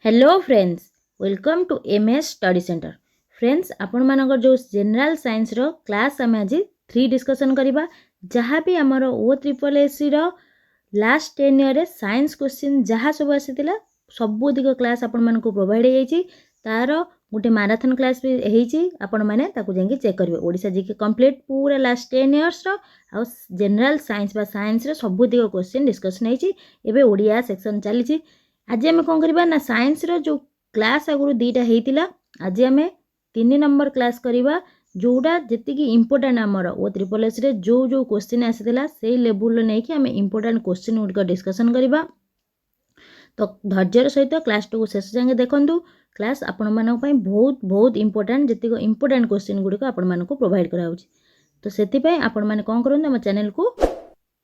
Hello friends, welcome to MS study centre. Friends, आपण मानकर जो जनरल साइंस रो class आम आज 3 डिस्कसन करबा। जहाँ भी आमर ओ ट्रिपल एससी रो लास्ट 10 ईयर रे साइंस क्वेश्चन जहाँ सब आसीतिला सबुदिक क्लास आपण मानको प्रोवाइड हो जाइए। तार गोटे मैराथन क्लास भी होइछि, आपण माने ताकू जाके चेक करिवे। ओडिसा जीके कंप्लीट पूरा लास्ट 10 इयर्स रो आ जनरल साइंस बा साइंस रो सबुदिक क्वेश्चन डिस्कसन होइछि। एबे ओडिया सेक्शन चलीछि। आज आम कौन करवा ना साइंस रो जो क्लास आगुरी दुईटा होता आज आम 3 नंबर क्लास करवा जोड़ा जी इंपोर्टाट आमर ओ ट्रिपल एस रे जो जो क्वेश्चन आसाला से लेवल नहीं कि आम इंपोर्टाट क्वेश्चन गुड़िक डिस्कसन करवा। तो धैर्यर सहित क्लास टू शेष जाए देखूँ। क्लास आपण मानक बहुत बहुत इंपोर्टाट जी इंपोर्टाट क्वेश्चन गुड़िक आपण मानक प्रोवाइड कराऊँ। तो से आपण मैंने कौन करूँ आम चैनल को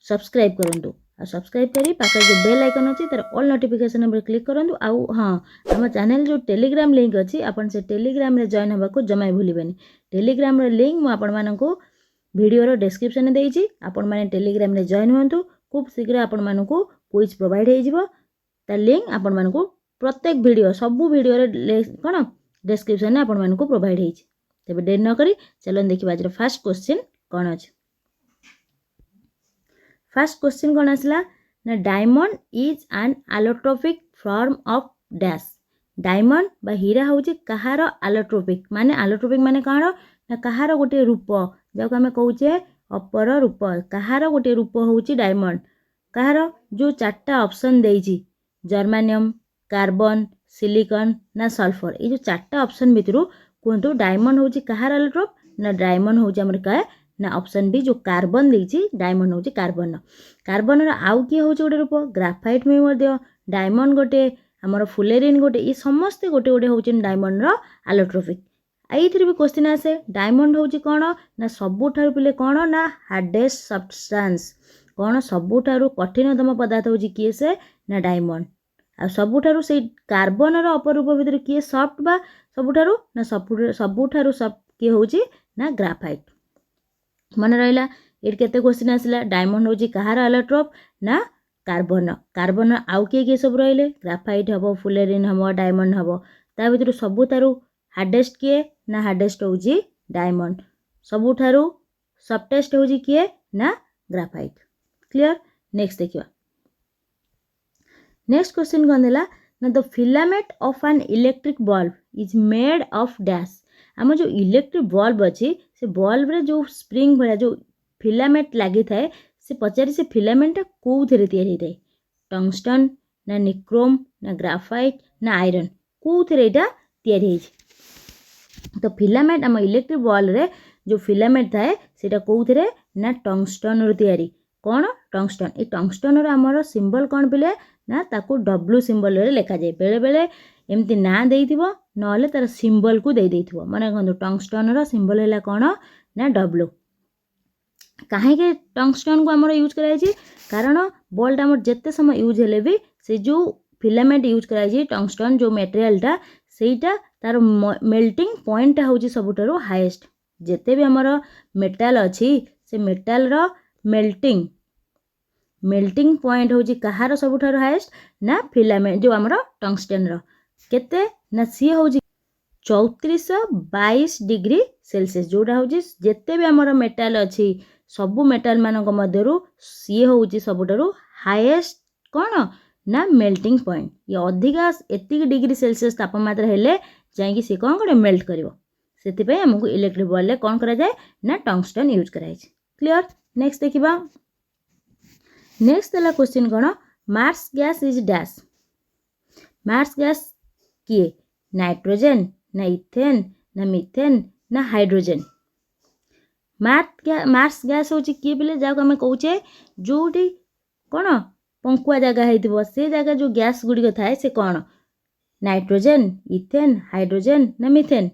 सब्सक्राइब करूँ आ सब्सक्राइब करी पाखे जो बेल आइकन अच्छी तार ऑल नोटिफिकेशन पर क्लिक करूँ। आउ हाँ, आम चैनल जो टेलीग्राम लिंक अच्छी आपन से टेलीग्राम रे जॉइन होगा को जमा भूलिबेनी। टेलीग्राम रे लिंक मु आपण मानको वीडियो रो डिस्क्रिप्शन देइछि। आपण माने टेलीग्राम रे जॉइन होंतु। खूब शीघ्र आपण मानको क्विज प्रोवाइड हो जिवो। तार लिंक आपण मानको प्रत्येक वीडियो सबु वीडियो रे कोन डिस्क्रिप्शन में आपण मानको प्रोवाइड होइछि। तबे देर न करी चलन देखिबा आज फर्स्ट क्वेश्चन कोन अछि। फर्स्ट क्वेश्चन कौन आसला ना diamond is an allotropic form of dash. Diamond बा हीरा होची कहार एलोट्रोपिक माने एलोट्रोपिक माने कहार ना कहार गोटे रूप जाको आमे कहूचे अपर रूप। कहार गोटे रूप होची डायमंड। कहार जो चारटा ऑप्शन देइछि जर्मानियम, कार्बन, सिलिकॉन ना सल्फर, ये जो चारटा ऑप्शन भितरु कोंतु डायमंड होची कहार एलोट्रोप ना डायमंड होची हमर का ना ऑप्शन बी जो कार्बन देइछि डायमंड होची कार्बन। कार्बन रो आउ की होची गोटे रूप ग्राफाइट में मध्य डायमंड गोटे हमर फुलेरिन गोटे ये समस्त गोटे गोटे होची डायमंड रो एलोट्रोपिक। एइथिर भी क्वेश्चन आसे डायमंड होची कोन ना सबुठारु पिले कोन ना हार्डेस्ट सब्सटेंस। कोन सबुठारु कठिनतम पदार्थ होची किए से ना डायमंड। आ सबुठारु से कार्बन रो अपर रूप भितर किए सॉफ्ट बा सबुठारु ना सबुठारु सॉफ्ट किए होची ना ग्राफाइट। मन रहा ये केते क्वेश्चन आसला डायमंड होची कहार एलोट्रोप ना कार्बन। कार्बन आउ किए सब रहिले ग्राफाइट हबो, फुलेरिन हबो, डायमंड हबो। ता भितर सबुठारु हार्डेस्ट किए ना हार्डेस्ट होची डायमंड। सबुठारु सॉफ्टेस्ट होची किए ना ग्राफाइट। क्लियर। नेक्स्ट देखिबा। नेक्स्ट क्वेश्चन कोन देला ना the filament of an electric bulb is made of dash. आम जो इलेक्ट्रिक बल्ब अच्छी से बल्ब रे जो स्प्रिंग भाया जो फिलामेंट लगी थाए से पचारि से फिलामेंटा कौन या टंगस्टन ना निक्रोम ना ग्राफाइट ना आयरन कौन या। तो फिलामेंट आम इलेक्ट्रिक बल्ब रे जो फिलामेंट थाए सेटा कौन ना टंगस्टन रो तैयारी। कौन टंगस्टन। ये टंगस्टन रो आमर सिंबल कौन पिले ना ताकू डब्ल्यू सिंबल रे लिखा जाए। बेले बेले एमती ना देइथिबो नहले तार सिंबल को दे देइथिबो। माने कहंतु टंगस्टन रो सिंबल हैला कोन ना डब्ल्यू। काहे के टंगस्टन को हमर यूज कराई छी कारण बल्ब हमर जत्ते समय यूज हेले भी से जो फिलामेंट यूज कराई छी टंगस्टन जो मटेरियल टा सेटा तार मेल्टिंग पॉइंट होची सबुठारो हाईएस्ट। जत्ते भी हमर मेटल अछि से मेटल रो मेल्टिंग पॉइंट होची कहार सबुठारो हाईएस्ट ना फिलामेंट जो हमर टंगस्टन रो केते ना सी होची 3422 डिग्री सेल्सियस। जोड़ा होची जत्ते भी हमर मेटल अछि सबु मेटल मानक मध्यरु सी होची सबुठारो हाईएस्ट कोन ना मेल्टिंग पॉइंट। ये अधिका एतिक डिग्री सेल्सियस तापमात्रा हेले जाई से कोन करे मेल्ट करिवो। सेति पय हमकु इलेक्ट्रिक बल्ब ले कोन करा जाय ना टंगस्टन यूज कराय छै। क्लियर। नेक्स्ट देखिबा। नेक्स्ट देला question cone marsh gas is dash. Marsh gas किए नाइट्रोजन ना इथेन ना मिथेन ना हाइड्रोजन। मार्स गैस होची किए बिले जाको हमें कहूचे जोटी कोन पंकुआ जगह हेतिबो से जगह जो गैस गुडी थाए से कोन नाइट्रोजन, इथेन, हाइड्रोजन ना मिथेन।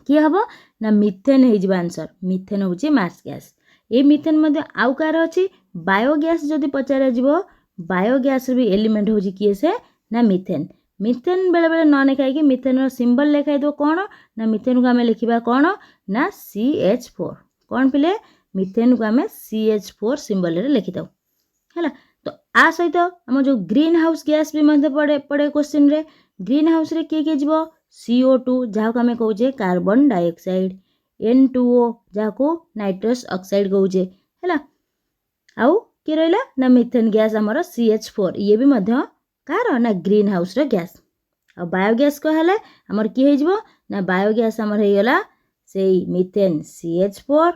किए हबो ना मिथेन हे जिबा आंसर। मिथेन होची मार्स गैस। ए मिथेन मध्ये आउ कार अछि बायोगैस जदि पचारा जिवो बायोगैस भी एलिमेंट होची किए से ना मिथेन। मिथेन बेले बेले न लिखाई कि मिथेन रो सिंबल लिखाई दो कोन ना मिथेन को हमें लिखिबा कोन ना CH4। कोन पिले मिथेन को हमें CH4 सिंबल रे लिखि दो हैला। तो आ सहित आम जो ग्रीन हाउस गैस भी मध्य पड़े पड़े क्वेश्चन रे ग्रीन हाउस रे किए जीवो CO2 जहाँ को आम कहे कार्बन डाइऑक्साइड N2O जहाँ को नाइट्रस ऑक्साइड कहे है आउ किए रहा ना मिथेन गैस आमर CH4 ये भी मध्य कार ना ग्रीन हाउस रो गैस आ बायोगैस कहले आमर किए हो ना बायोगैस आमर हो गला से मिथेन CH4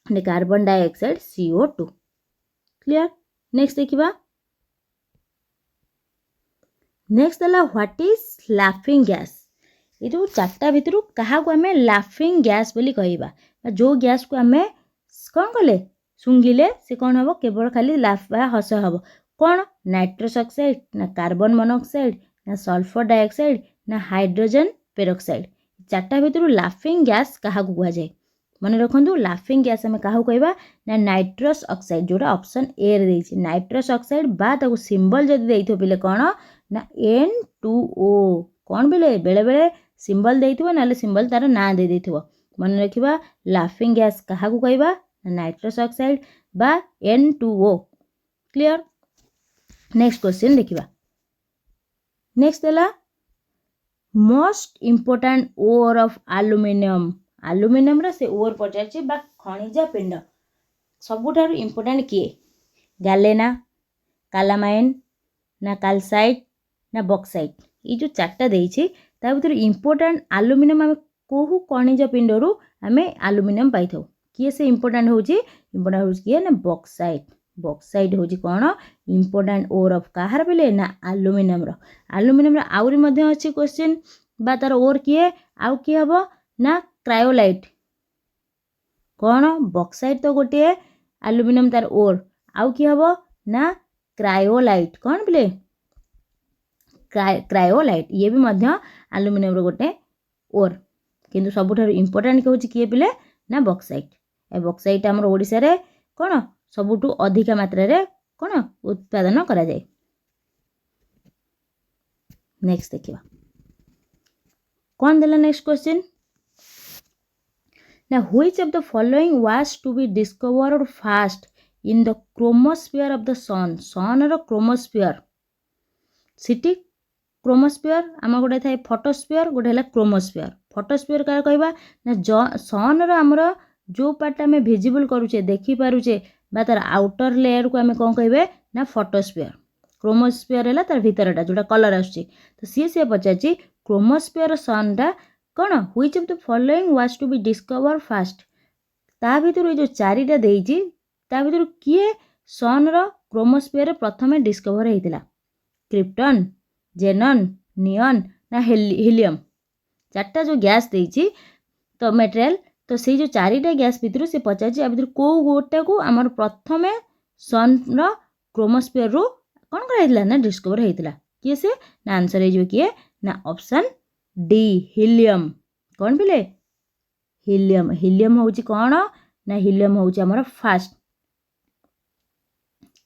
ने carbon dioxide CO2 clear. Next देखिबा नेक्स्ट है व्हाट इज लाफिंग गैस ये जो चार्टा भितर क्या आम लाफिंग गैस बोली कहबा जो गैस को आम कौन कले सुंघिले से कौन हम केवल खाली लाफ हस हम कौन नाइट्रस ऑक्साइड ना कार्बन मोनोक्साइड ना सल्फर डाइऑक्साइड ना हाइड्रोजन पेरोक्साइड चार्टा भितर लाफिंग गैस क्या कह जाए मन रखु लाफिंग गैस आम क्या कहबा ना नाइट्रस ऑक्साइड जोटा ऑप्शन ए रे देछि नाइट्रस ऑक्साइड बा ताको सिंबल जदि देइथो बिले कौन ना N2O कौन बिले बेले बेले सिंबल देइथो नाले सिंबल तार ना दे देइथो मन रखिबा लाफिंग गैस क्या कहबा नाइट्रस ऑक्साइड बा N2O क्लियर। नेक्स्ट क्वेश्चन देखिबा नेक्स्ट है most important ore of aluminium aluminium रा से ओर पचार बा खनिज पिंड सबुठार इम्पोर्टेंट किए गैलेना कालामाइन ना कैल्साइट ना बॉक्साइट ये जो चार्टा देइछि ता भीतर इम्पोर्टेंट एल्युमिनियम आम कोहू खनिज पिंडरू आम एल्युमिनियम पाइथौ किए से इम्पोर्टेंट होउछि किए ना बॉक्साइट बॉक्साइट होउछि कोन इम्पोर्टेंट ओर ऑफ काहार बेले ना एल्युमिनियम रो आउरी मध्ये अछि क्वेश्चन बा तार ओर किए आउ कि हबो ना क्रायोलाइट कौन बॉक्साइट तो गोटे एल्युमिनियम तार ओर आउ कि हबो ना क्रायोलाइट कौन बोले क्रायोलाइट ये भी मध्य एल्युमिनियम रो गोटे ओर किंतु सबुठार इम्पोर्टेंट कहउछि किए बिले ना बॉक्साइट ए बॉक्साइट हमर ओडिसा रे कोन सबुठु अधिक मात्रा रे कोन उत्पादन करा जाय। नेक्स्ट देखिबा कौन देला नेक्स्ट क्वेश्चन ना which of the following was to be discovered first in the chromosphere of the sun रो क्रोमोस्फियर सिटी क्रोमोस्फियर आम गोटे थाए फोटोस्फियर गोटे है क्रोमोस्फियर फोटोस्फियर क्या कहबा ना सन रो हमर जो पार्ट आम भिजिबल करूचे देखि पारुचे बा तार आउटर लेयर को आम कौन कहे ना फोटोस्फियर क्रोमोस्फियर है तार भीतरटा जोटा कलर आसुची तो सी पचार क्रोमोस्फियर सनटा कौन which of the following was to be discover first ता भीतर जो चारिटा देइछि ता भीतर किए सन रो क्रोमोस्फियर प्रथमे डिस्कवर होइतिला क्रिप्टन जेनन नियन ना हिलियम चार्टा जो गैस देइछि तो मटेरियल तो से जो चारिटा गैस भीतर से पचार भीतर को गोटा को आमर प्रथमे सन रो क्रोमोस्फियर रो कौन कराइला ना डिस्कवर होइतिला किए से ना आंसर है जो किए ना ऑप्शन डी हिलियम कौन बिले हिलियम हिलियम होउची कौन ना हिलियम होउची हमर फास्ट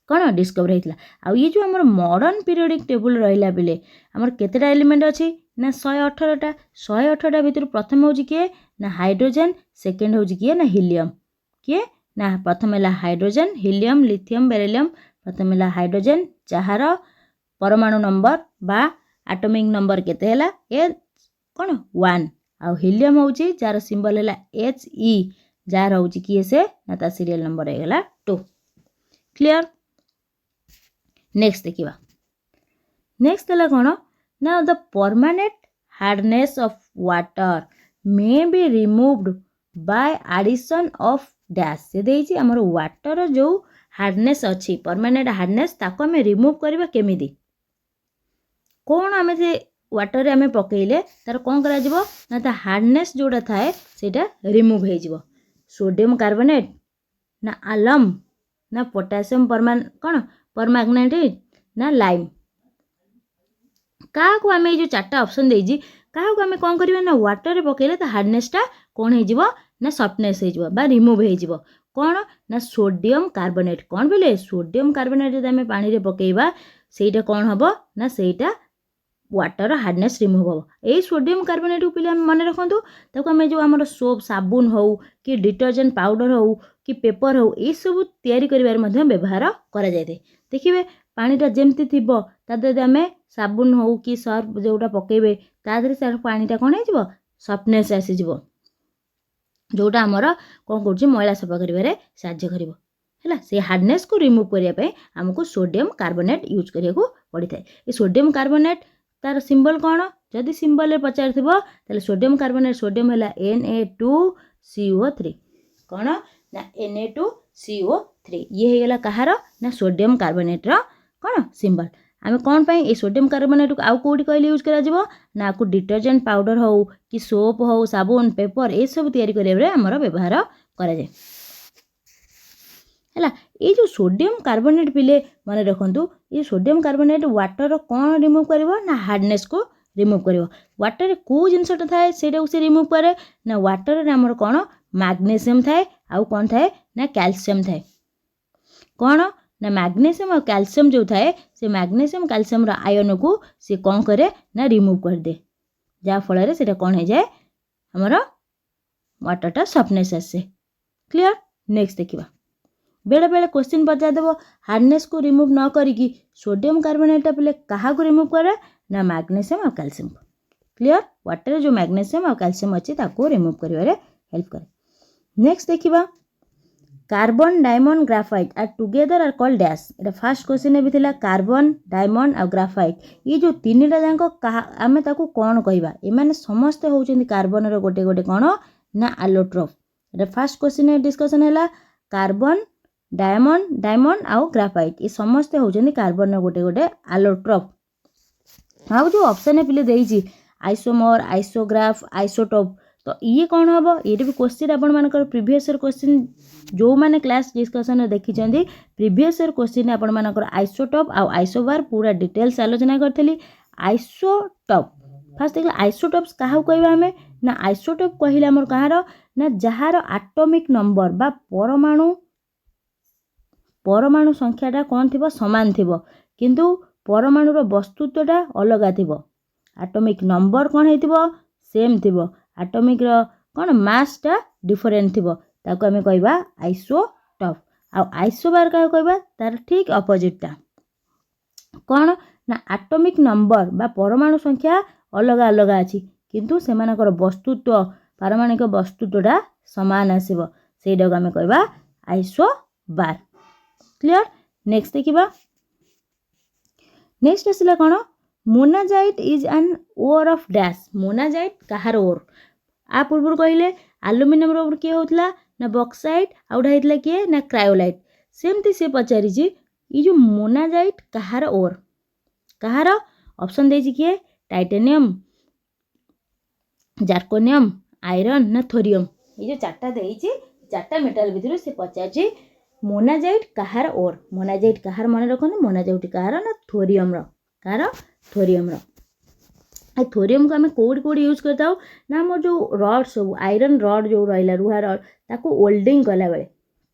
कौन डिस्कवर होइतिला आ ये जो हमर मॉडर्न पीरियोडिक टेबल रहिला बिले हमर केतेटा एलिमेंट अछि ना 118टा भीतर प्रथम होउची के ना हाइड्रोजन सेकंड होउची के ना हिलियम के ना प्रथम है हाइड्रोजन हिलियम लिथियम बेरिलियम प्रथम है हाइड्रोजन जहार परमाणु नंबर बा एटॉमिक नंबर केते हैला ए कौन 1 आ हिलियम होउची जार सिंबल हैला He जार होउची किए से ना ता सीरियल नंबर हैला 2 क्लियर। नेक्स्ट देखिबा नेक्स्ट हैला कौन ना the permanent hardness of water may be removed by addition of dash से देइछि हमर वाटर जो हार्डनेस अछि परमानेंट हार्डनेस ताको हमें रिमूव करबा केमिदी कौन आमे से वाटर आमे पकेइले तार कौन करा जिवो ना ता हार्डनेस जोड़ा थाए सेटा रिमूव हे जिवो सोडियम कार्बोनेट ना आलम ना पोटेशियम परमैंगनेट ना लाइम क्या को आम जो चार्टा ऑप्शन देजी क्या को आम कौन करवा ना वाटर पकेले तो हार्डनेसटा कौन हो ना सफ्टनेस हो रिमूव हो कौन ना सोडियम कार्बोनेट कौन बोले सोडियम कार्बोनेट जब आम पानी रे पकेबा सेटा कौन हम ना सेटा वाटर हार्डनेस रिमूव हम यही सोडियम कार्बोनेट को पे मन रखु ताको आम जो आम सोप साबुन हो कि डिटर्जेंट पाउडर हो कि पेपर हो ये सब तैयारी करिवार मध्य व्यवहार करा जाए। देखिए पानीटा जमती थी तादे आम साबुन हो कि सर्फ जोटा पकेबे तादे तार पानीटा कौन हो सफ्टनेस आसीज जोटा आमर कौन कर मैला सफा कर साहाय्य कर है से हार्डनेस को रिमूव करने आमको सोडियम कार्बोनेट यूज करने को पड़ी था। ये सोडियम कार्बोनेट तार सिंबल कौन जदि सिंबल पचार थो सोडियम कार्बोनेट सोडियम है Na2CO3 कौन ना Na2CO3 ये होगा कहार ना सोडियम कार्बोनेट कौन सिंबल आम कौन पाई ये सोडियम कार्बोनेट को आउ कौटी कहले यूज करा ना आपको डिटर्जेंट पाउडर हो कि सोप हो साबुन पेपर ये सब तैयारी करिया आमर व्यवहार करा जाए है। ये जो सोडियम कार्बोनेट पिले मन रखु ये सोडियम कार्बोनेट वाटर कौन रिमूव कर ना हार्डनेस को रिमूव कर वाटर को जिनसटा थाए से रिमूव करे ना वाटर आमर कौन मैग्नेशियम थाए आउ कौन थाए ना कैल्शियम थाए कौन ना मैग्नेशियम और कैल्शियम जो थाए से मैग्नेशियम कैल्शियम आयन को सी कौन करे ना रिमूव कर दे जहाँ फल से कौन हो जाए आमर वाटरटा सफ्टनेस आसे क्लियर। नेक्स्ट देखिबा बेले बेले क्वेश्चन पचारदेव हार्डनेस को रिमूव न करिकी सोडियम कार्बोनेट पे क्या रिमूव करे ना मैग्नेशियम और कैल्शियम क्लियर वाटर जो मैग्नेशियम और कैल्शियम अच्छी रिमूव करिवारे हेल्प करे। नेक्स्ट देखिबा carbon diamond graphite are together are called dash एटा फर्स्ट क्वेश्चन भी थिला कार्बन डायमंड और ग्राफाइट ये जो तीनटा जांको आमे ताकू कोन कहबा ए माने समस्त होउचंदी कार्बन रो गोटे गोटे कोन ना एलोट्रोप एटा फर्स्ट क्वेश्चन डिस्कशन हैला कार्बन डायमंड आउ ग्राफाइट ये समस्ते होउचंदी कार्बन गोटे गोटे एलोट्रोप आउ जो ऑप्शन पे देइची आइसोमर आइसोग्राफ आइसोटोप तो ये कौन हम ये भी क्वेश्चन आपण मानकर प्रीवियस ईयर क्वेश्चन जो माने क्लास डिस्कशन देखी प्रीवियस ईयर क्वेश्चन आपण मानकर आइसोटोप आउ आइसोबार पूरा डिटेल्स आलोचना करथली। आइसोटोप फर्स्ट देख आइसोटोप्स क्या कहवा आम ना आइसोटोप कहले आमर कहार ना जार एटॉमिक नंबर बा परमाणु संख्याटा कौन थी समान थी किंतु परमाणुर वस्तुत्वटा अलग थी एटॉमिक नंबर कौन हो सेम थी एटॉमिक कौन मासटा डिफरेंट थी ताको आम कहबा आइसोटोप आ आइसोबार क्या कहबा तार ठीक अपोजिटटा कौन ना एटॉमिक नंबर बा परमाणु संख्या अलग अलग अच्छी किंतु सेमानकर वस्तुत्व पारमाणिक वस्तुत्वटा समान आसीबो सेटा को आम कहबा आइसोबार क्लियर। नेक्स्ट देखिबा नेक्स्ट आसला कौन monazite is an ore of dash monazite कहार ओर आ पूर्व कहले एल्युमिनियम रोर किए होतला ना बॉक्साइट आउडा होतला किए ना क्रायोलाइट सेमती से पचारी ये जो मोनाजाइट कहार ओर कहार ऑप्शन देछि किए टाइटेनियम जार्कोनियम आयरन ना थोरियम ये जो चारटा देछि चारटा मेटल भितर से पचारछि मोनाजाइट कहार ओर मोनाजाइट कहार मन रखते मोनाजाइट कहार ना थोरियम कहार थोरियम थोरियम को आम कौटी कौटी यूज करता ना मोर जो रड सब आयरन रड जो रहा रुहा रड ताको ओल्डिंग कला बेले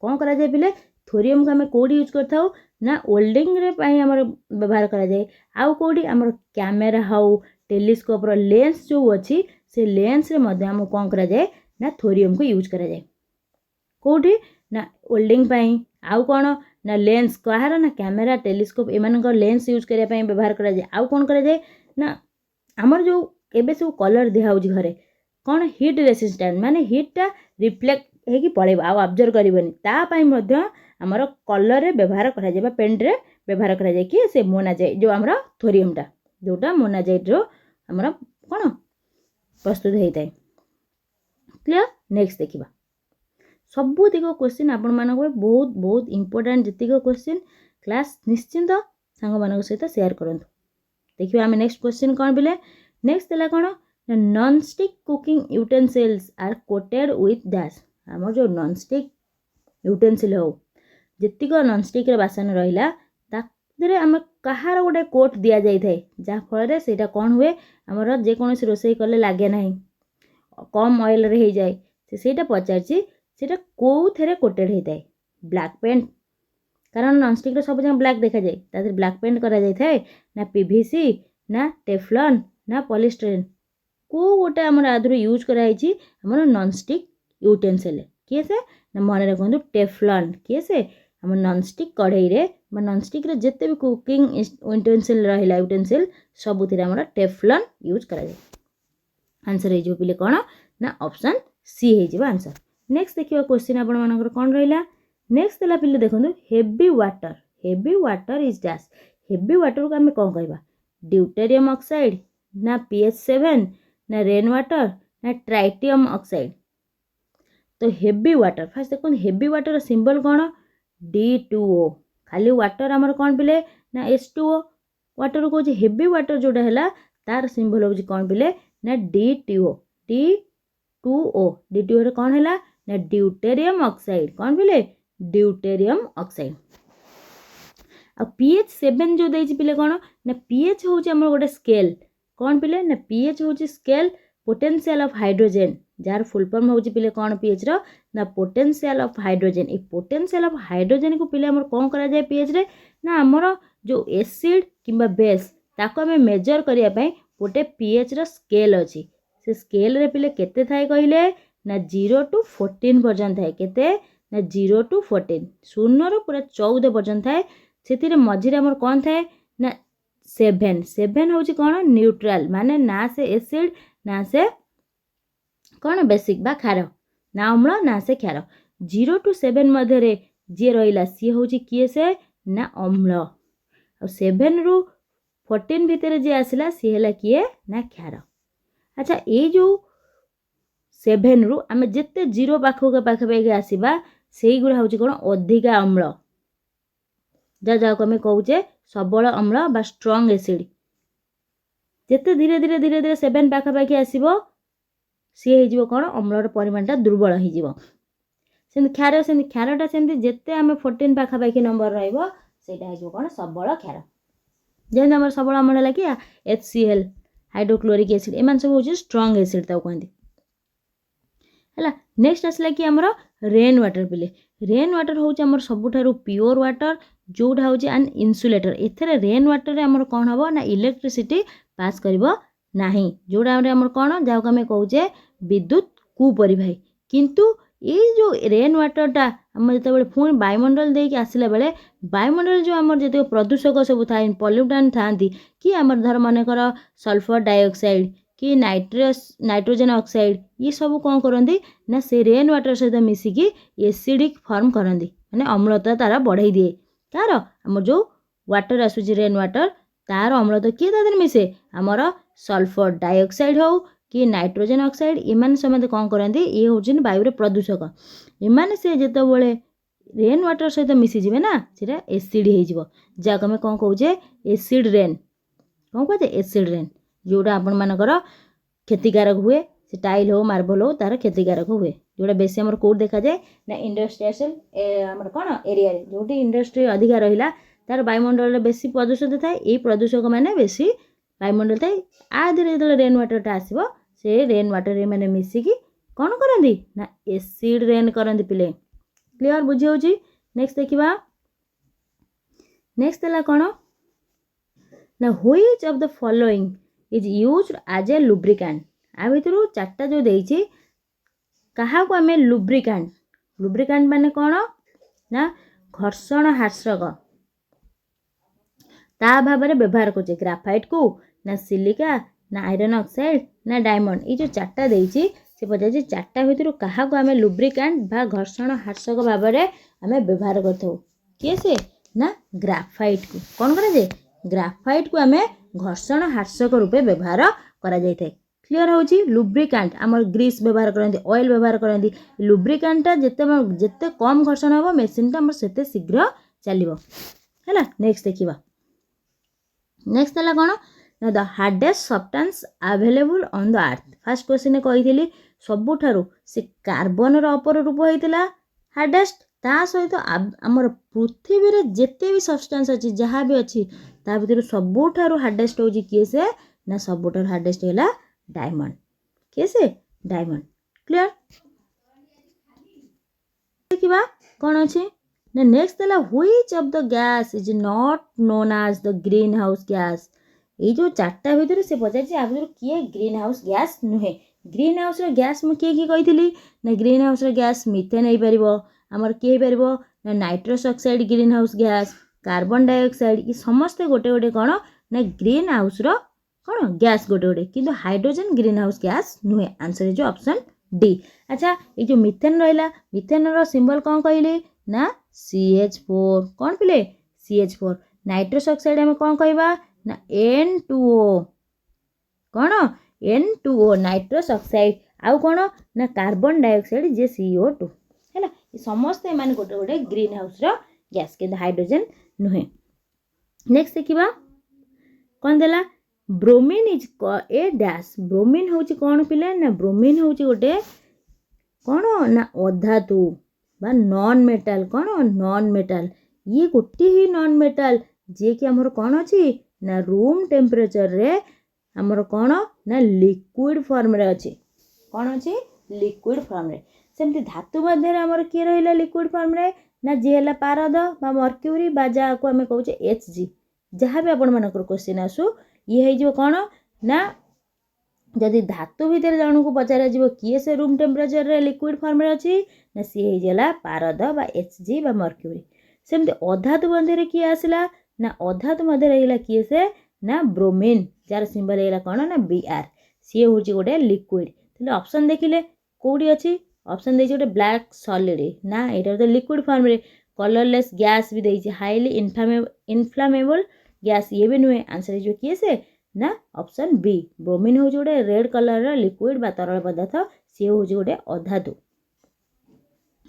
कौन करा जाए पिले थोरियम को आम कौटी यूज करता ना ओल्डिंग रे पाई आमर व्यवहार करा जाए आउ कौटी आमर कैमेरा हाउ टेलीस्कोप रो लेंस जो अच्छी से लेंस रे मध्य आम कौन करा जाए ना थोरियम को यूज करा जाए कौटी ना ओल्डिंग पाई आउ कौन ना लेंस कहार ना कैमेरा टेलीस्कोप एमान लेंस यूज करने व्यवहार करा जाए आउ कौन करा जाए ना आमर जो एबे सब कलर दिया घरे कौन हिट रेसिस्टेंट माने हिटटा रिफ्लेक्ट होगी पड़ेगा आउ ऑब्जर्व करबनी तापाई मध्य आमर कलर रे व्यवहार करा जाए पेंट रे व्यवहार करा जाए कि से मोनाजाइट जो आमर थोरियमटा जोटा मोनाजाइट रो आमर कौन प्रस्तुत होता है क्लियर। नेक्स्ट देखिबा सबुतिक क्वेश्चन आपण मानक बहुत बहुत इंपोर्टेंट जतिक क्वेश्चन क्लास निश्चिंत सांग मानक सहित शेयर करंतु देखिबा आम नेक्स्ट क्वेश्चन कौन बिले नेक्स्ट देला कौन non stick cooking utensils are coated with dash आम जो नॉन स्टिक यूटेंसिल हो जतिक नॉन स्टिक बासन रहा ताकरे आम कहार गोटे कोट दि जाए जहाँ फल से कौन हुए आमर जेकोसी रोषे कले लगे ना कम ऑयल रे हो जाए से पचार सेटा कौ थे कोटेड होता है ब्लैक पेंट कारण नॉनस्टिक सब जगह ब्लैक देखा जाए तादर ब्लैक पेंट करा जाए ना पीवीसी ना टेफ्लॉन ना पॉलिस्टरीन को गोटे आम आदि यूज कराई आम नॉनस्टिक यूटेंसिल किए से ना मन रखु टेफ्लॉन किए से आम नॉनस्टिक कढ़ई रे नॉनस्टिक रे जिते भी कुकिंग यूटेंसिल रहा यूटेंसिल सबुतिर आम टेफ्लॉन यूज करा आंसर हो पिले कौन ना ऑप्शन सी हो आंसर। नेक्स्ट देखिए क्वेश्चन आपण मानकर कौन रहा नेक्स्ट देला पिले देखो heavy water is dash heavy water को आम कौन कहवा ड्यूटेरियम ऑक्साइड ना PH7 ना रेन वाटर ना ट्राइटियम ऑक्साइड। तो हेवी वाटर फास्ट देखो हेवी वाटर सिंबल कौन D2O खाली वाटर आमर कौन पिले ना H2O वाटर को हेवी वाटर जोड़ा है तार सिंबल हो कौन पिले ना D2O रे कौन है ना ड्यूटेरियम ऑक्साइड कौन पिले ड्यूटेरियम ऑक्साइड। आ PH7 जो देछि पिले कौन ना pH हूँ आम गोटे स्केल कौन पिले ना pH हूँ scale potential of hydrogen jar full form हूँ पिले कौन pH रो ना पोटेंशियल ऑफ हाइड्रोजेन। ये पोटेंशियल ऑफ हाइड्रोजेन को पिले आमर कौन करा जाए pH रे ना आमर जो एसिड किंबा बेस ताको आम मेजर करिया पई गोटे pH रो स्केल अच्छी से स्केल रे पिले केते थाए कहले ना 0 to 14 पर्यंत थाए केते ना 0 to 14 शून्य रो पूरा 14 पर्यंत थाए से मझे आमर कौन थाए ना 7 हूँ कौन न्यूट्रल माने ना से एसिड ना से कौन बेसिक बा खार ना अम्ल ना से क्षार 0 to 7 मध्य जी रहा सी हूँ किए से ना अम्ल 7 ru 14 भितर जी आसला सी है किए ना क्षार। अच्छा ये जो 7 ru आम जिते 0 पाखे आसवा से गुड़ा हूँ कौन अधिका अम्ल जहाँ को आम कहे सबल अम्ल बा स्ट्रॉन्ग एसिड जिते धीरे धीरे धीरे धीरे 7 पाखापाखि आसो सी हो कौन अम्लर परिमाणटा दुर्बल हो क्षारटा सेमती जिते आम 14 पाखापाखि नंबर रहा कौन सबल क्षार जमी आम सबल अम्ल है कि HCl हाइड्रोक्लोरिक एसिड एम सब हूँ स्ट्रॉन्ग एसिड ताऊ कहते है। नेक्स्ट आसला कि आमर रेन वाटर पिले रेन वाटर हूँ आमर सबुठारु प्योर वाटर जोटा हूँ एन इन्सुलेटर एथरे रेन वाटर आमर कौन हम ना इलेक्ट्रिसिटी पास करिबो नाही जोटा आमर कौन जहाँ आम कहे विद्युत कुपरिवाही किंतु ये जो रेन वाटरटा आम जो पुणी वायुमंडल देके आसला बेले वायुमंडल जो आम जो प्रदूषक सब था पल्यूटान था कि आम धर मनकर सल्फर डाइऑक्साइड कि नाइट्रोजन ऑक्साइड ये सब कौन करती ना से रेन वाटर सहित मिसिकी एसिडिक फॉर्म करती माने अम्लता तार बढ़ाई दिए तार आम जो वाटर आसूची रेन वाटर तार अम्लता किए तादर मिसे आमर सल्फर डाइऑक्साइड हो कि नाइट्रोजन ऑक्साइड एमान समझे कौन करती ये हूँ वायु प्रदूषक एमाने से जितेबाला रेन वाटर सहित मिसीजे ना सीटा एसिड हो जहाँ आम कौन कहे एसिड रेन कौन कहते एसिड रेन जोटा आपण मानकर क्षतिकारक हुए से टाइल हो मार्बल हो तार क्षतिकारक हुए जोटा बेसी आम कौट देखा जाए ना इंडस्ट्रियल आम कौन एरिया जो इंडस्ट्री अधिका रहा तार वायुमंडल बेसी प्रदूषित थाए ये प्रदूषक मैंने बेसी वायुमंडल थाए आधे जो रेन वाटरटा आसो से रेन वाटर मैंने मिसिकी कौन करती ना एसिड रेन करती पिले क्लियर बुझी हो। नेक्स्ट देखा नेक्स्ट है कौन ना which of the following is used as a lubricant आ भितर चार्टा जो देछि कहा को आम लुब्रिकेंट माने कौन ना घर्षण हार्षक ता भाव में व्यवहार कर ग्राफाइट को ना सिलिका ना आयरन ऑक्साइड ना डायमंड ये जो चार्टा देछि से पचार चार्टा भितर क्या आम लुब्रिकेंट बा घर्षण हार्षक भाव में आम व्यवहार कर किए से ना ग्राफाइट को कौन कर ग्राफाइट को आम घर्षण हार्षक रूपे व्यवहार करा जाए क्लियर हो लुब्रिकेंट आम ग्रीस व्यवहार करती ऑयल व्यवहार करती लुब्रिकेंटा जिते कम घर्षण हम मेसीनटा आम से शीघ्र चलो है। नेक्स्ट देखा नेक्स्ट है कौन ना the hardest substance available on the earth fast question कही सबुठारु से कार्बन अपर रूप होता हार्डेस्ट ता सहित आमर पृथ्वी रे जिते भी सब्सटेंस अच्छी जहाँ भी अच्छी ता भीतर सबुठारु हार्डेस्ट हो किए से ना सबुठारु हार्डेस्ट है डायमंड किए से डायमंड क्लियर देखा कौन अच्छी ना नेक्स्ट है which of the gas is not known as the greenhouse gas ये जो चार्टा भितर से पचार आ भर किए ग्रीन हाउस गैस नुहे ग्रीन हाउस गैस मुझे किए कही ना ग्रीन हाउस गैस मिथेन हो पार आमर किए हो पार ना nitrous oxide green house gas carbon dioxide ये समस्ते गोटे गोटे कौन ना ग्रीन हाउस कौन गैस गोटे गोटे किंतु हाइड्रोजन ग्रीन हाउस गैस नुहे आंसर है जो ऑप्शन डी। अच्छा ये जो मिथेन रहा मिथेन सिंबल कौन कहले ना CH4 कौन पिले CH4 नाइट्रस ऑक्साइड आम कौन कहवा ना N2O कौन N2O नाइट्रस ऑक्साइड आउ कौन ना कार्बन डाइऑक्साइड जे CO2 है समस्ते माने गोटे गोटे ग्रीन हाउस गैस के हाइड्रोजन नुहे। नेक्स्ट देखिबा कौन देला bromine is a dash bromine होची कौन पिले ना ब्रोमीन होची गोटे कौन ना अधातु बा नॉन मेटाल कौन नॉन मेटाल ये गोटे ही नॉन मेटाल जे कि हमर कौन अछि ना रूम टेम्परेचर रे हमर कौन ना लिक्विड फॉर्म रे अछि कौन अछि लिक्विड फॉर्म रे सेमती धातु मध्य हमर के रहिला लिक्विड फॉर्म रे ना जे हला पारद बा मर्क्यूरी बा जा को हमें कहूचे Hg जहाँ भी आपण मानकर क्वेश्चन आसु ये है जो कौन ना जदि धातु भितर जन को पचार किए से रूम टेम्परेचर रे लिक्विड फॉर्म रे अछि ना सी है पारद बा Hg बा मर्क्यूरी सेमती अधातु मध्य किए आसला ना अधातु मध्य रहिला किए से ना ब्रोमीन जार सिंबल है कौन ना Br सी हूँ गोटे लिक्विड तो ऑप्शन देखिले कौटी अच्छी ऑप्शन देछि गोटे ब्लैक सॉलिड ना यहाँ तो लिक्विड फॉर्म रे कलरलेस गैस भी देछि हाईली इनफ्लामेबल गैस ये भी नुहे आंसर जो किए से ना ऑप्शन बी ब्रोमीन हूँ गोटे रेड कलर लिक्विड बा तरल पदार्थ सी हूँ गोटे अधातु।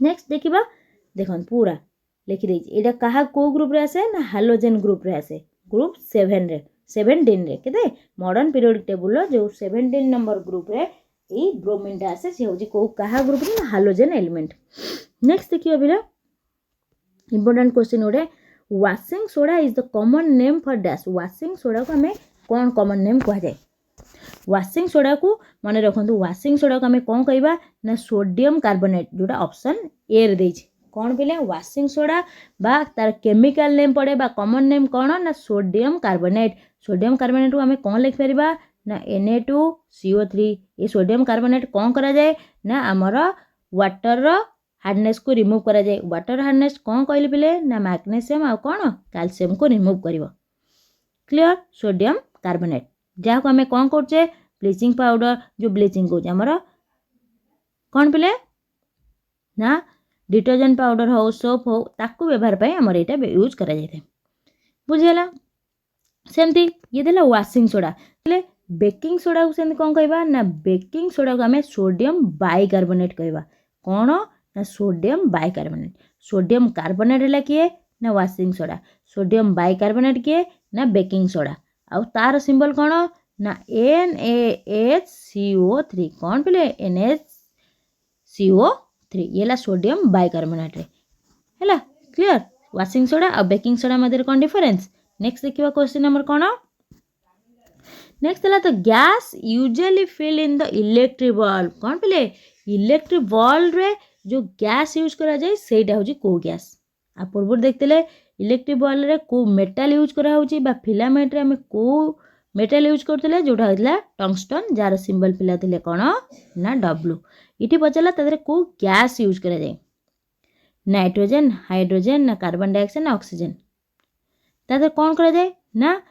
नेक्स्ट देखिबा देखन पूरा लिखि देछि एटा कहा को ग्रुप रे आसे ना हालोजेन ग्रुप रे आसे ग्रुप 17 रे केते मॉडर्न पीरियोडिक टेबल जो 17 नंबर ग्रुप रे ए ब्रोमीन टा आसे से होजी को कहा ग्रुप रे हालोजेन एलिमेंट। नेक्स्ट देखियो बिला इंपोर्टेंट क्वेश्चन ओडे washing soda is the common name for dash washing soda को हमें कौन कॉमन नेम कह जाए वाशिंग सोडा को मन रखंतु वाशिंग सोडा को हमें कौन कहबा ना सोडियम कार्बोनेट जोटा ऑप्शन ए रे देछि कौन पिले वाशिंग सोडा बा तार केमिकल नेम पड़े बा कॉमन नेम कौन ना सोडियम कार्बोनेट को हमें कौन लिख परिबा ना Na2CO3 ये सोडियम कार्बोनेट कौन करा जाए ना आमर वाटर हार्डनेस को रिमूव करा जाए वाटर हार्डनेस कौन कहले पिले ना मैग्नीशियम आ कौन कैल्शियम को रिमूव करिवो क्लियर सोडियम कार्बोनेट जहाँ को हमें कौन करछे ब्लीचिंग पाउडर जो ब्लीचिंग को आमर कौन पिले ना डिटर्जेंट पाउडर हो सोप हो ताकू व्यवहार पाई आमर एटा यूज करा जाए बुझेला सेमती ये देला वाशिंग सोडा ले बेकिंग सोडा को सेमती कौन कहबा ना बेकिंग सोडा को हमें सोडियम बाइकार्बोनेट कहबा कौन ना सोडियम बाइकार्बोनेट सोडियम कार्बोनेट है किए ना वाशिंग सोडा सोडियम बाइकार्बोनेट किए ना बेकिंग सोडा आउ तार सिंबल कौन ना NaHCO3 कौन पिले NaHCO3 ये ला सोडियम बाइकार्बोनेट रे हैला क्लियर वाशिंग सोडा और बेकिंग सोडा मध्य कौन डिफरेंस। नेक्स्ट देखिबा क्वेश्चन नंबर कौन नेक्स्ट है तो gas usually fill in the electric bulb कौन पिले इलेक्ट्रिक बल्ब रे जो गैस यूज करा जाए सेटा होची को गैस आ पूर्व देखते इलेक्ट्रिक बल्ब रे को मेटल यूज करा होची बा फिलामेंट रे हम को मेटल यूज करते जोटा होता टंगस्टन जार सिंबल पिला थिले कौन ना W इटी पचारा तादरे को गैस यूज करा जाए नाइट्रोजन हाइड्रोजन ना कार्बन डाइऑक्साइड ना ऑक्सीजन तादरे कौन करा जाए ना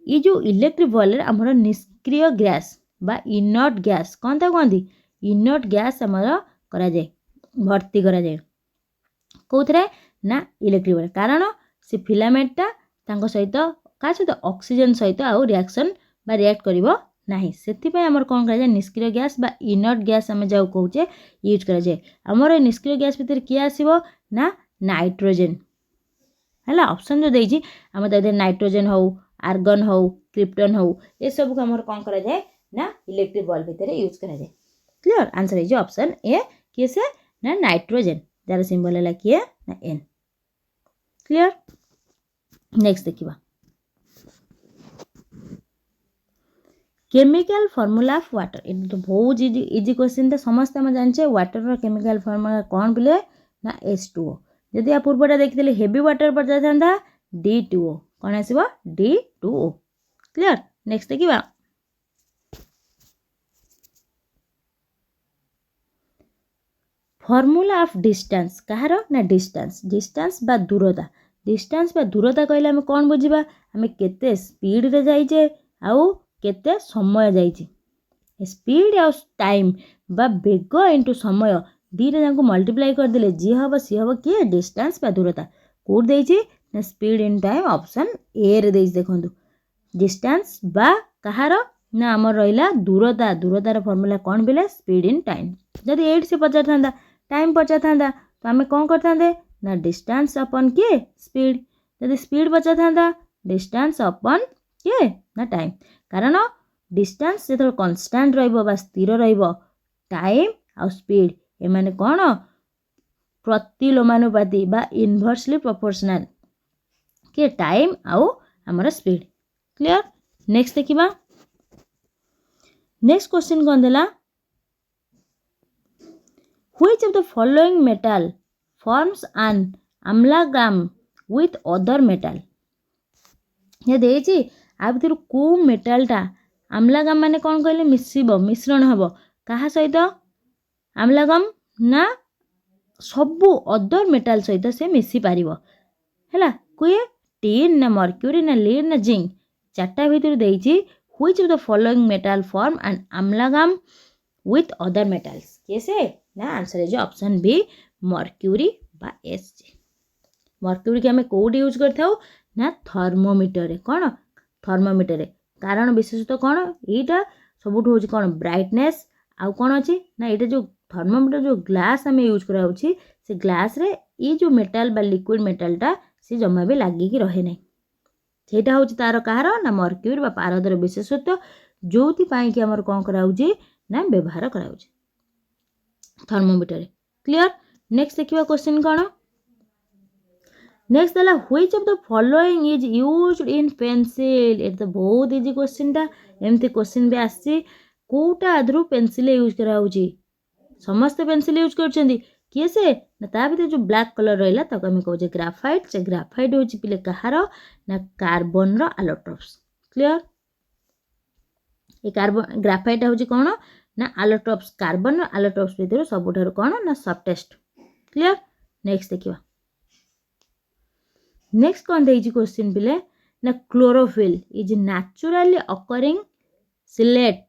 ये जो इलेक्ट्रिक बल्ब आमर निष्क्रिय गैस बा इनर्ट गैस कौन था कहती इनर्ट गैस आमर करा जाए भर्ती करा जाए कौथरे ना इलेक्ट्रिक बल्ब कारण से फिलामेंटा तांको सहित का सहित ऑक्सीजन सहित आउ रिएक्शन बा रिएक्ट करिवो नाही सेति पय हमर कोन करा जाय निष्क्रिय गैस बा इनर्ट गैस हम जाउ कहूचे यूज करा जाय हमर निष्क्रिय गैस भीतर किया आसीबो ना नाइट्रोजन हला ऑप्शन जो देछि हम त नाइट्रोजन हो आर्गन हो क्रिप्टन हो ए सब को हमर कोन करा जाय ना इलेक्ट्रिक बल्ब भीतर यूज करा जाय clear answer is option A किसे ना नाइट्रोजन जार सिंबल है किए ना N क्लियर। नेक्स्ट देखिबा केमिकल फॉर्मूला ऑफ वाटर ये तो बहुत इजी क्वेश्चन तो समस्त हम जानचे वाटर रो केमिकल फॉर्मूला कौन बोले ना H2O जदि आ पूर्वटा देखिले हेवी वाटर पर जाता D2O कौन आसीबो D2O क्लियर नेक्स्ट देखिबा फॉर्मूला ऑफ डिस्टेंस कहार ना डिस्टेंस डिस्टेंस बा दूरता डिस्टेंस बा दूरता कहले आम कौन बुझा आम केते स्पीड रे जाइए आउ केते समय जाइए स्पीड आउ टाइम बा बेग इंटू समय दीटा जाक मल्टीप्लाई करदे जी हम सी हम किए डिस्टेंस बा दूरता कौट देछि ना speed in time option A रे देछि देखो डिस्टेंस बा कहार ना आमर रहा दूरता दूरतार फॉर्मूला कौन बोले स्पीड इन टाइम जदि एट से पचार था टाइम पचार था तो आम कौन करते ना डिस्टेंस अपन किए स्पीड जदि स्पीड पचार था डिस्टेंस अपन किए ना टाइम कारण डिस्टेंस जो कन्स्टांट रहा स्थिर टाइम आ स्पीड एमाने कौन प्रतिलोमानुपाती बा इनवर्सली प्रोपोर्शनल कि टाइम आउ आमर स्पीड क्लियर नेक्स्ट देखिबा नेक्स्ट क्वेश्चन कौन देला which of the following metal forms an amalgam with other metal ये देछि आ भीतर को मेटलटा अम्लागाम माने कौन कहले मिसिबो मिश्रण हबो कहा सहित अम्लागाम ना सबु अदर मेटल सहित से मिसी पारिबो हैला कुए टिन ना मर्क्यूरी ना लीड ना जिंक चारटा भीतर देछि which of the following metal form an amalgam with other metals कैसे ना आंसर है जो ऑप्शन बी मर्क्यूरी बा एसजी मर्क्यूरी के हमें कोड यूज करथाउ ना थर्मोमीटर रे कौन थर्मोमीटर रे कारण विशेषतः कौन एटा सबुठ होची कौन ब्राइटनेस आउ कौन अच्छी ना ये जो थर्मोमीटर जो ग्लास आम यूज करा से ग्लास रे ये जो मेटल बा लिक्विड मेटलटा से जमा भी लागिकी रहे ना सेटा हूँ तार कहार ना मर्क्यूरी बा पारदर विशेषत्व जो कि आमर कौन कराउची ना व्यवहार कराउची थर्मोमीटर क्लियर नेक्स्ट देखिबा क्वेश्चन कौन नेक्स्ट देला which of the following is used in pencil at the बहुत इजी क्वेश्चन टा एमती क्वेश्चन भी आसी कोटा आधरु पेंसिल यूज कराउची समस्त पेंसिल यूज करछंदी किए से ना ता भीतर जो ब्लैक कलर रहिला ताको हम कहूजे ग्राफाइट से ग्राफाइट होची पिले कहार ना carbon row allotropes clear A carbon graphite होची कोन ना एलोट्रोप्स कार्बन रो एलोट्रोप्स भीतर सबुठार कोन ना सॉफ्टेस्ट क्लियर नेक्स्ट देखिबा नेक्स्ट कौन देछि क्वेश्चन पिले ना chlorophyll is naturally occurring chelate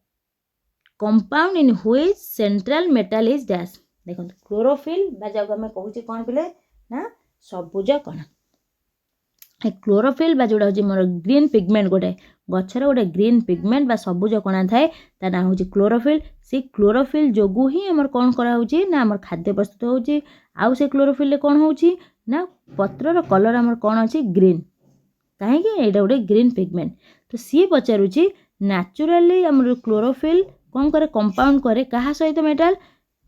compound in which central metal is dash देखो क्लोरोफिल बा जब हमें कहूचे कौन पिले ना सबुज कण ए क्लोरोफिल बा जोड़ा होची मोर ग्रीन पिगमेंट गोटे गछर गोटे ग्रीन पिगमेंट बा सबुज कणा थाए ता ना होची क्लोरोफिल से क्लोरोफिल जोगु ही हमर कौन करा होची ना हमर खाद्य प्रस्तुत होची आउ से क्लोरोफिल ले कौन होची ना पत्रर कलर आमर कौन अच्छी ग्रीन कहीं यहाँ गोटे ग्रीन पिगमेंट तो सी पचारूची नेचुरली आमर क्लोरोफिल कौन करे कंपाउंड करे कहा सहित मेटल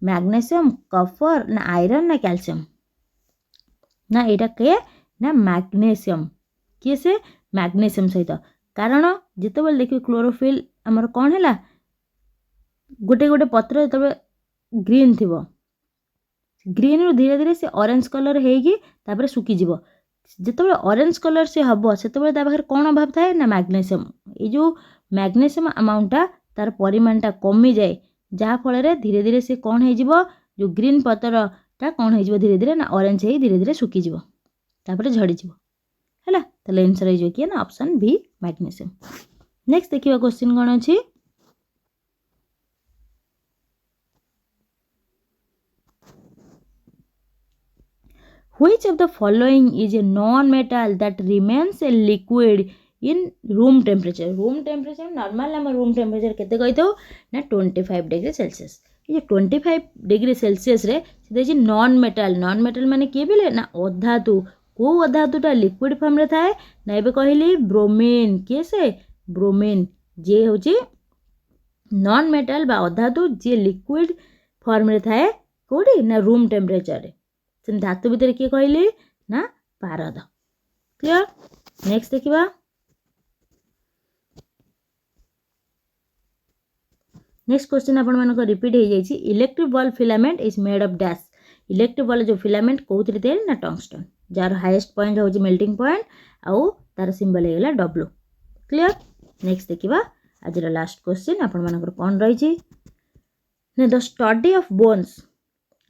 मैग्नेशियम कपर ना आयरन ना कैल्शियम ना एटा के ना मैग्नेशियम किए से मैग्नेशियम सहित कारण जिते बेले देखिए क्लोरोफिल आमर कौन है गोटे गोटे पत्र जो ग्रीन थी ग्रीन रु धीरे धीरे से ऑरेंज कलर होगी तापर सुखी जीव जिते ऑरेंज कलर से हम से पाखे कौन अभाव थाए ना मैग्नेशियम ये जो मैग्नेशियम अमाउंटा तार परिमाणटा कमी जाए जहाँफल धीरे धीरे से कौन हो जो ग्रीन पत्रटा कौन हो धीरे धीरे ना ऑरेंज हो धीरे धीरे सुखी जीव तापर झड़ी जीव है ताले आंसर हो किए ना ऑप्शन बी मैग्नेशियम नेक्स्ट देखिए क्वेश्चन कौन अच्छी Which of the following is a non-metal that remains a liquid in room temperature? Room temperature normal हम room temperature केते कहते हो ना 25 डिग्री सेल्सियस ये 25 डिग्री सेल्सियस रे से नॉन मेटल माने किए बेले ना अधातु को अधातुटा लिक्विड फॉर्म रे थाए ना एबे कहली ब्रोमीन किए से ब्रोमीन जे होची नॉन मेटल बा अधातु जे लिक्विड फॉर्म रे थाए कोडी ना रूम टेम्परेचर रे धातु भितर किए कहली ना पारद क्लियर नेक्स्ट देखिबा नेक्स्ट क्वेश्चन आपण मानको रिपीट हो जाइछि electric bulb filament is made of dash electric bulb जो फिलामेंट कोउथि तैयारी ना टंगस्टन जार हाईएस्ट पॉइंट होछि मेल्टिंग पॉइंट आउ तार सिंबल हेला W क्लियर नेक्स्ट देखा आज लास्ट क्वेश्चन आपण मानकर कौन रही the study of bones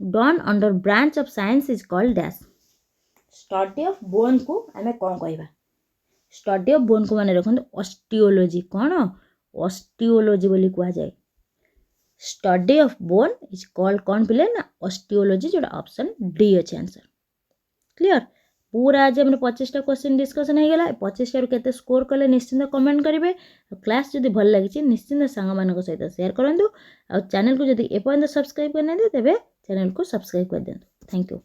done under branch of science is called dash study of bone को आम कौन कहवा स्टडी ऑफ बोन को माने रखते ऑस्टियोलॉजी कौन ऑस्टियोलॉजी बोली कह जाए study of bone is called कौन पिले ना ऑस्टियोलॉजी जोड़ा ऑप्शन डी अच्छे आंसर क्लियर पूरा आज आम 25टा क्वेश्चन डिस्कसन हो गला 25टार केते स्कोर कले निश्चिंत कमेंट करेंगे क्लास जदि भल लगी निश्चिंत सांग मान सहित शेयर करूँ आ चैनल को जदि एपर्यंत सब्सक्राइब करना तेज चैनल को सब्सक्राइब कर दिखाँ थैंक यू।